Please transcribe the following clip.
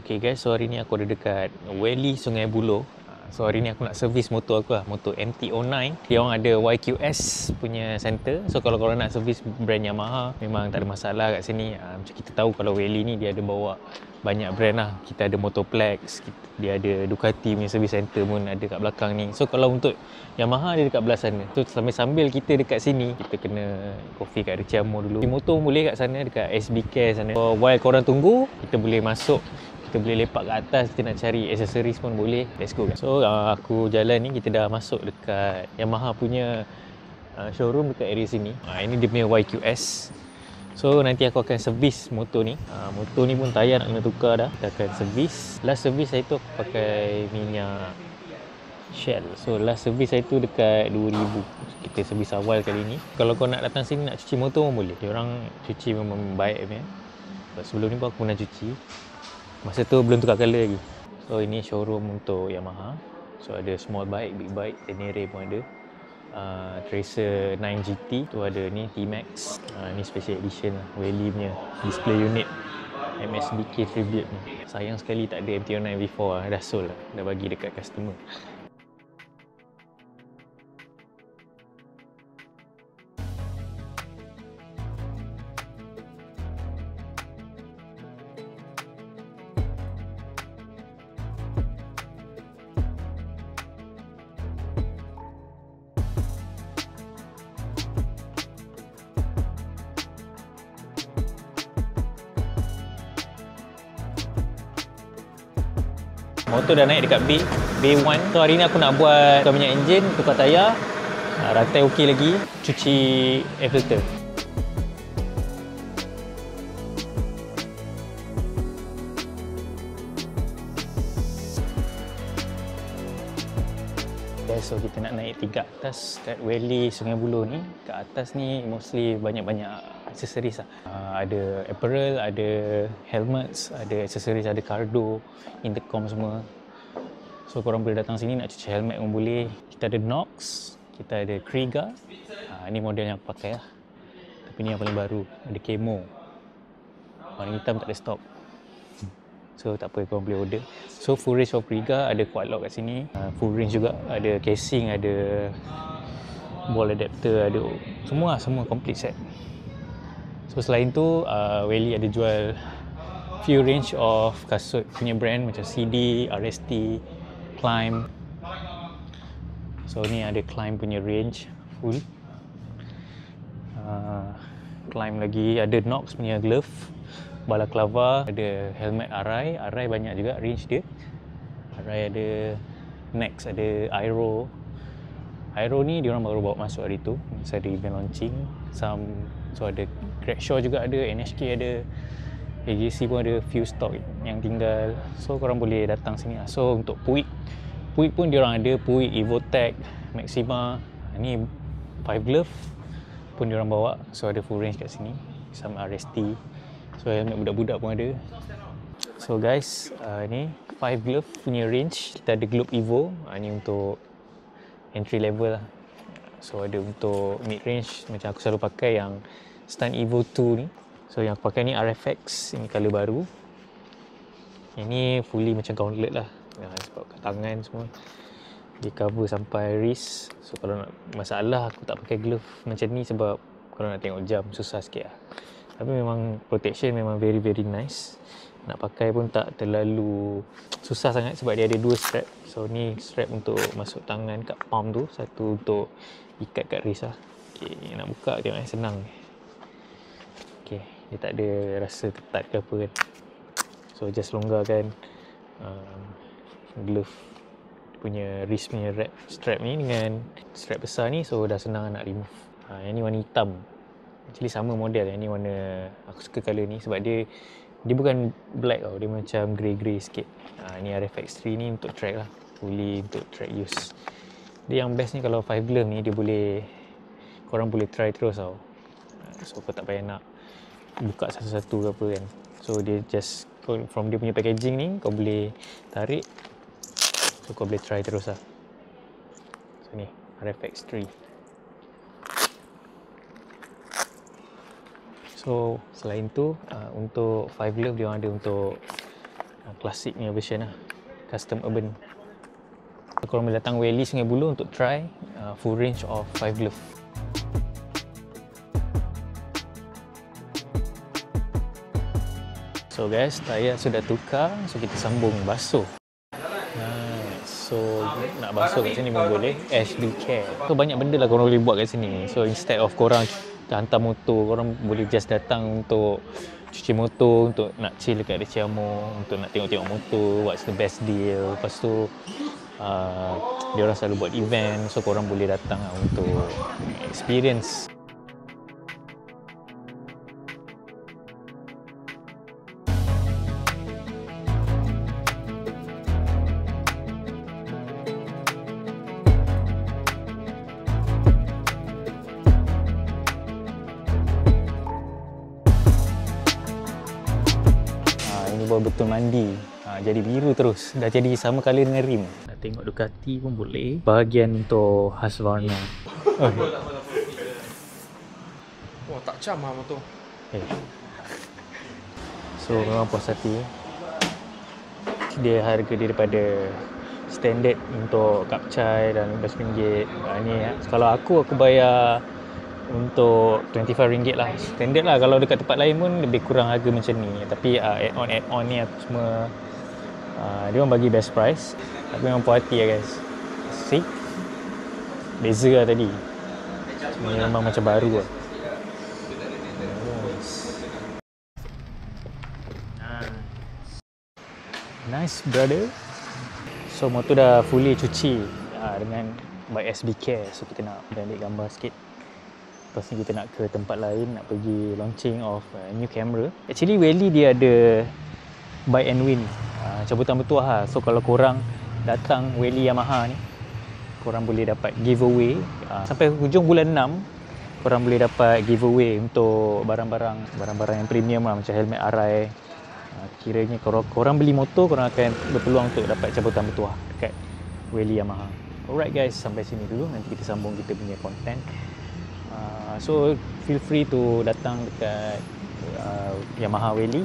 Okay guys, so hari ni aku ada dekat Weli Sungai Buloh. So hari ni aku nak servis motor aku lah, motor MT-09. Dia orang ada YQS punya center. So kalau korang nak servis brand Yamaha, memang tak ada masalah kat sini. Macam kita tahu kalau Weli ni dia ada bawa banyak brand lah. Kita ada Motoplex, dia ada Ducati punya service center pun ada kat belakang ni. So kalau untuk Yamaha dia dekat belah sana. So sambil-sambil kita dekat sini, kita kena kopi kat Reciamo dulu. Motor boleh kat sana, dekat SB Care sana. So while korang tunggu, kita boleh masuk, kita boleh lepak kat atas, kita nak cari accessories pun boleh. Let's go guys. So aku jalan ni, kita dah masuk dekat Yamaha punya showroom dekat area sini. Ini dia punya YQS. So nanti aku akan servis motor ni. Motor ni pun tayar nak kena tukar dah. Kita akan servis. Last servis saya tu aku pakai minyak Shell. So last servis saya tu dekat 2000. Kita servis awal kali ni. Kalau kau nak datang sini nak cuci motor pun boleh. Diorang cuci memang baik punya. Sebelum ni pun aku pernah cuci. Masa tu belum tukar colour lagi. So ini showroom untuk Yamaha. So ada small bike, big bike, Tenere pun ada. Tracer 9GT tu ada ni T-Max. Ni special edition lah, Weli punya display unit MSBK Tribute ni. Sayang sekali tak ada MT-09 V4 lah. Dah sold lah, dah bagi dekat customer. Motor dah naik dekat B1. So hari ni aku nak buat tukar minyak enjin, tukar tayar, rantai okey lagi, cuci air filter. Okay, so kita nak naik tingkat atas kat Weli Sungai Buloh ni. Kat atas ni mostly banyak-banyak aksesoris lah. Ada apparel, ada helmets, ada aksesoris, ada cardo, intercom semua. So korang boleh datang sini nak cuci helmet pun boleh. Kita ada Nox, kita ada Kriega. Ni model yang aku pakai lah. Tapi ni yang paling baru, ada Camo. Warna hitam tak ada stock. So tak apa, korang boleh order. So full range of Kriega, ada quad lock kat sini. Full range juga, ada casing, ada ball adapter, ada semua complete set. So selain tu, Weli ada jual few range of kasut punya brand macam CD, RST, Climb. So ni ada Climb punya range full. Climb lagi, ada Nox punya glove, balaclava, ada helmet Arai banyak juga range dia. Arai ada Nex, ada Aero ni diorang baru bawa masuk hari tu. Masa ada event launching. So ada Crackshaw juga ada, NHK ada, AJC pun ada few stock yang tinggal. So korang boleh datang sini lah. So untuk Puig pun diorang ada, Puig, Evotech, Maxima. Ni 5 glove pun diorang bawa. So ada full range kat sini, sama RST. So helmet budak-budak pun ada. So guys, ni 5 glove punya range. Kita ada Globe Evo. Ni untuk entry level lah. So ada untuk mid range, macam aku selalu pakai yang Stun Evo 2 ni. So yang aku pakai ni RFX, ini colour baru. Yang ni fully macam gauntlet lah, sebab kat tangan semua dia cover sampai wrist. So kalau nak masalah, aku tak pakai glove macam ni sebab kalau nak tengok jam susah sikit lah. Tapi memang protection memang very nice. Nak pakai pun tak terlalu susah sangat sebab dia ada 2 strap. So ni strap untuk masuk tangan kat palm tu, satu untuk ikat kat wrist lah. Okay, nak buka tengok senang. Okay, dia tak ada rasa ketat ke apa kan. So just longgarkan glove punya wrist punya strap ni dengan strap besar ni. So dah senang nak remove. Yang ni warna hitam. Actually sama model. Yang ni warna, aku suka colour ni sebab dia bukan black tau, dia macam grey sikit. Ni RFX 3 ni untuk track lah, fully untuk track use. Dia yang best ni kalau 5 glove ni, dia boleh, korang boleh try terus tau. So kau tak payah nak buka satu-satu ke apa kan. So dia just from dia punya packaging ni, kau boleh tarik. So kau boleh try terus lah. So ni RFX 3. So selain tu untuk 5 glove dia ada untuk klasiknya version lah, custom urban. Korang boleh datang Wally Sungai Buloh untuk try full range of 5 glove. So guys, tayar sudah tukar, so kita sambung basuh. So nak basuh kat sini pun boleh, SB Care. So banyak benda lah korang boleh buat kat sini. So instead of korang hantar motor, korang boleh just datang untuk cuci motor, untuk nak chill dekat Deciamo, untuk nak tengok-tengok motor, what's the best deal. Lepas tu dia orang selalu buat event, so korang boleh datang lah untuk experience. Ini baru betul mandi, jadi biru terus, dah jadi sama colour dengan rim. Nak tengok Ducati pun boleh. Bahagian untuk Husqvarna. Wah, tak cam lah motor. So memang puas hati. Dia harga dia daripada standard untuk kapcai dan RM15. Ni kalau aku bayar untuk RM25 lah. Standard lah, kalau dekat tempat lain pun lebih kurang harga macam ni. Tapi add-on ni aku semua dia orang bagi best price. Tapi memang puas hati lah guys. See? Beza lah tadi. Sebenarnya memang macam baru lah. Nice brother. So motor dah fully cuci dengan by SB Care. So kita nak ambil gambar sikit. Lepas ni kita nak ke tempat lain, nak pergi launching of new camera. Actually Wally dia ada buy and win, cabutan bertuah lah. So kalau korang datang Wally Yamaha ni, korang boleh dapat giveaway sampai hujung bulan 6. Korang boleh dapat giveaway untuk barang-barang yang premium lah, macam helmet Arai. Kiranya korang beli motor, korang akan berpeluang untuk dapat cabutan bertuah dekat Wally Yamaha. Alright guys, sampai sini dulu. Nanti kita sambung kita punya content. So feel free to datang dekat Yamaha Wally